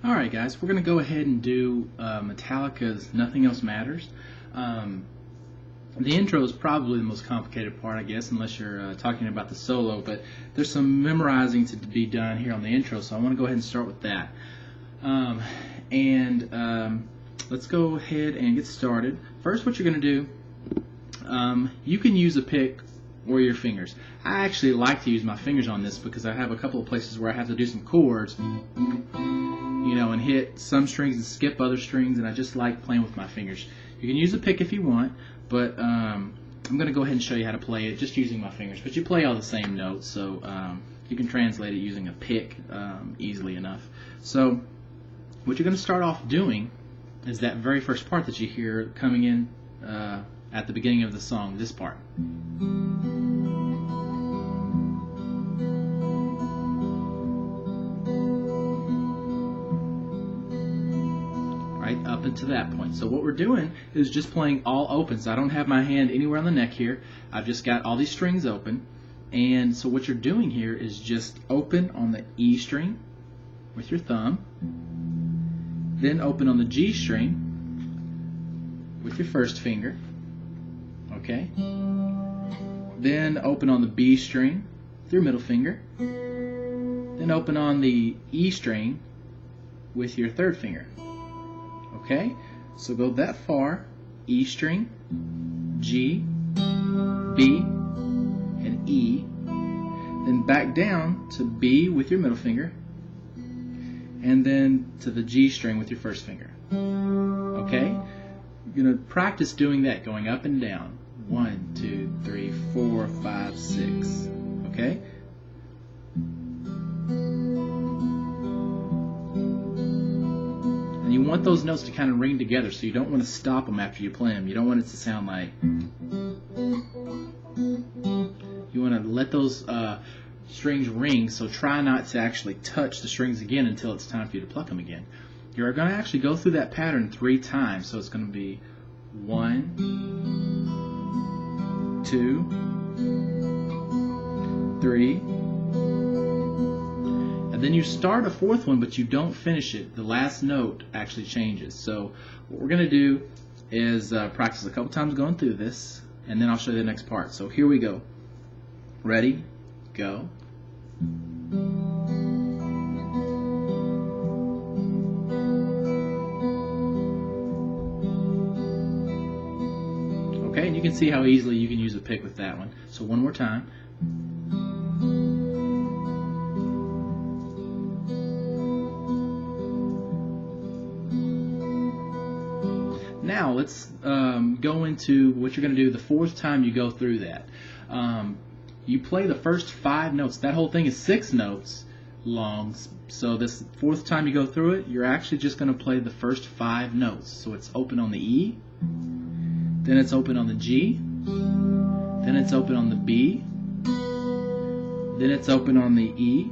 Alright guys, we're going to go ahead and do Metallica's Nothing Else Matters. The intro is probably the most complicated part, I guess, unless you're talking about the solo, but there's some memorizing to be done here on the intro, so I want to go ahead and start with that. Let's go ahead and get started. First, what you're going to do, you can use a pick or your fingers. I actually like to use my fingers on this because I have a couple of places where I have to do some chords, you know, and hit some strings and skip other strings, and I just like playing with my fingers. You can use a pick if you want, but I'm going to go ahead and show you how to play it just using my fingers. But you play all the same notes, so you can translate it using a pick easily enough. So what you're going to start off doing is that very first part that you hear coming in at the beginning of the song, this part. Right up until that point. So what we're doing is just playing all opens. I don't have my hand anywhere on the neck here. I've just got all these strings open. And so what you're doing here is just open on the E string with your thumb, then open on the G string with your first finger, okay? Then open on the B string with your middle finger, then open on the E string with your third finger. Okay, so go that far, E string, G, B, and E, then back down to B with your middle finger, and then to the G string with your first finger. Okay, you're going to practice doing that, going up and down. 1, 2, 3, 4, 5, 6. Okay? And you want those notes to kind of ring together, so you don't want to stop them after you play them. You don't want it to sound like... You want to let those strings ring, so try not to actually touch the strings again until it's time for you to pluck them again. You're going to actually go through that pattern 3 times, so it's going to be 1, 2, 3, and then you start a fourth one, but you don't finish it. The last note actually changes. So what we're going to do is practice a couple times going through this, and then I'll show you the next part. So here we go. Ready? Go. Okay, and you can see how easily you can use a pick with that one. So one more time. Now let's go into what you're going to do the fourth time you go through that. You play the first 5 notes. That whole thing is 6 notes long. So this fourth time you go through it, you're actually just going to play the first 5 notes. So it's open on the E, then it's open on the G, then it's open on the B, then it's open on the E,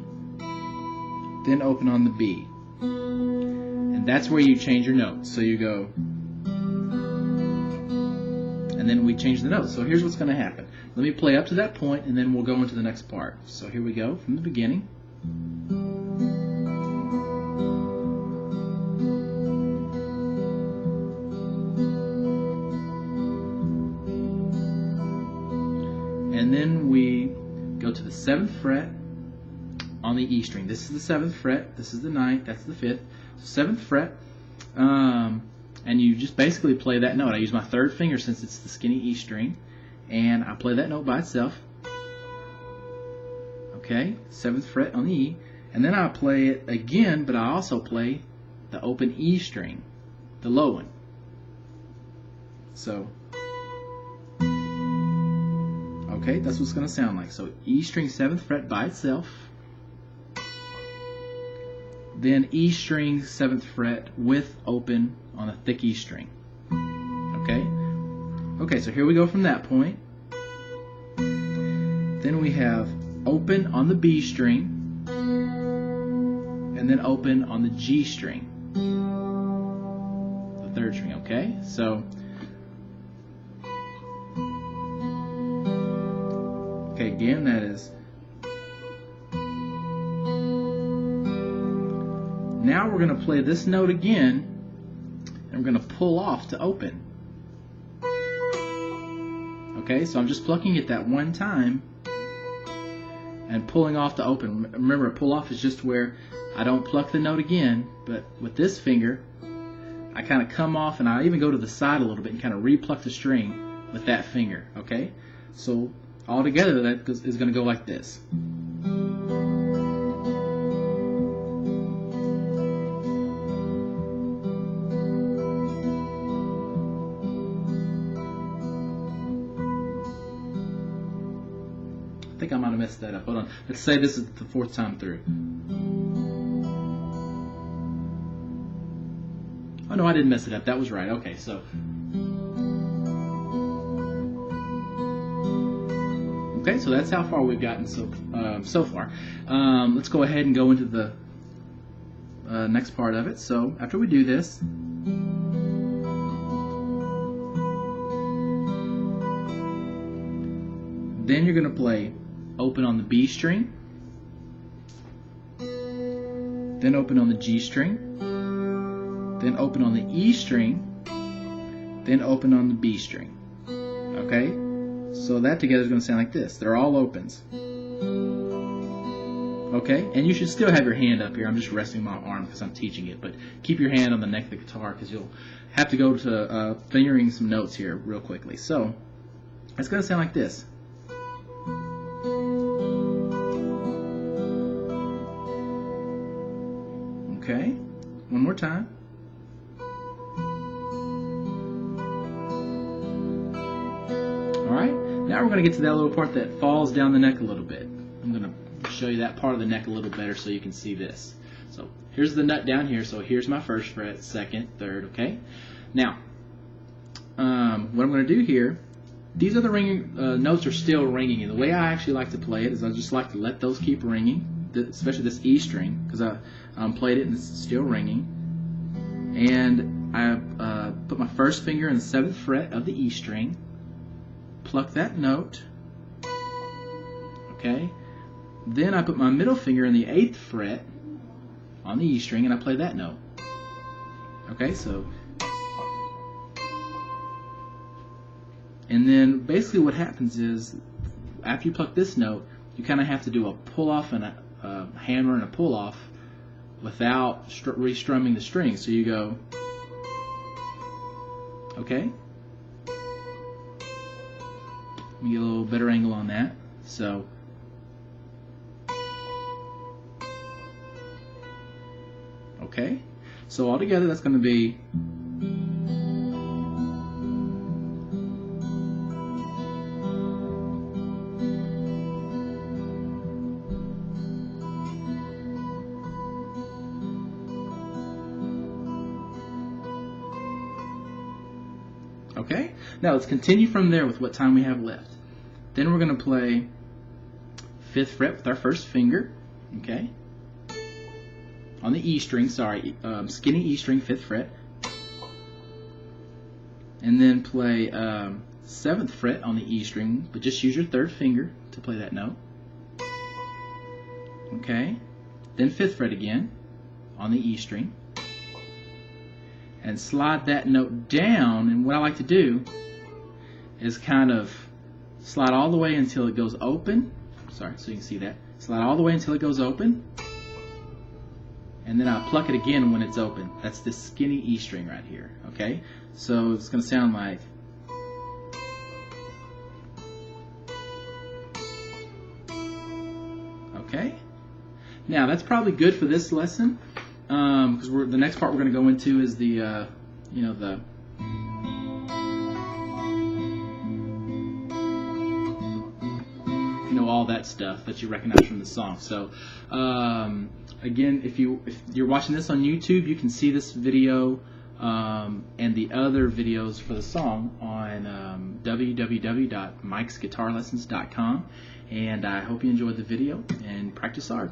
then open on the B. And that's where you change your notes. So you go... and then we change the notes. So here's what's going to happen. Let me play up to that point, and then we'll go into the next part. So here we go from the beginning. And then we go to the 7th fret on the E string. This is the 7th fret, this is the 9th, that's the 5th. So 7th fret. And you just basically play that note. I use my third finger since it's the skinny E string, and I play that note by itself. Okay, 7th fret on the E, and then I play it again, but I also play the open E string, the low one. So, okay, that's what it's going to sound like. So E string 7th fret by itself, then E string 7th fret with open on a thick E string. Okay? Okay, so here we go from that point. Then we have open on the B string, and then open on the G string, the 3rd string, okay? So, okay, again, that is Now we're going to play this note again, and we're going to pull off to open. Okay, so I'm just plucking it that one time and pulling off to open. Remember, a pull off is just where I don't pluck the note again, but with this finger, I kind of come off, and I even go to the side a little bit and kind of re-pluck the string with that finger. Okay, so all together that is going to go like this. I think I might have messed that up. Hold on. Let's say this is the 4th time through. Oh no, I didn't mess it up. That was right. Okay, so. Okay, so that's how far we've gotten so far. Let's go ahead and go into the next part of it. So after we do this, then you're going to play open on the B string, then open on the G string, then open on the E string, then open on the B string. Okay? So that together is going to sound like this. They're all opens. Okay? And you should still have your hand up here. I'm just resting my arm because I'm teaching it. But keep your hand on the neck of the guitar because you'll have to go to fingering some notes here real quickly. So it's going to sound like this. Okay? One more time. Alright, now we're going to get to that little part that falls down the neck a little bit. I'm going to show you that part of the neck a little better so you can see this. So here's the nut down here, so here's my 1st fret, 2nd, 3rd, okay? Now, what I'm going to do here, these other ringing notes are still ringing, and the way I actually like to play it is I just like to let those keep ringing, especially this E string, because I played it and it's still ringing. And I put my 1st finger in the 7th fret of the E string, pluck that note, okay? Then I put my middle finger in the 8th fret on the E string and I play that note. Okay, so, and then basically what happens is after you pluck this note, you kind of have to do a pull off and a hammer and a pull off without restrumming the string. So you go, okay? Let me get a little better angle on that. So, okay? So all together that's going to be okay? Now let's continue from there with what time we have left. Then we're going to play 5th fret with our 1st finger, okay? On the E string, sorry, skinny E string, 5th fret. And then play 7th fret on the E string, but just use your 3rd finger to play that note. Okay? Then 5th fret again on the E string. And slide that note down, and what I like to do is kind of slide all the way until it goes open. Sorry, so you can see that. Slide all the way until it goes open, and then I pluck it again when it's open. That's this skinny E string right here, okay? So it's going to sound like, okay? Now that's probably good for this lesson. Because the next part we're going to go into is the, all that stuff that you recognize from the song. So, again, if you're watching this on YouTube, you can see this video and the other videos for the song on www.mikesguitarlessons.com. And I hope you enjoyed the video and practice hard.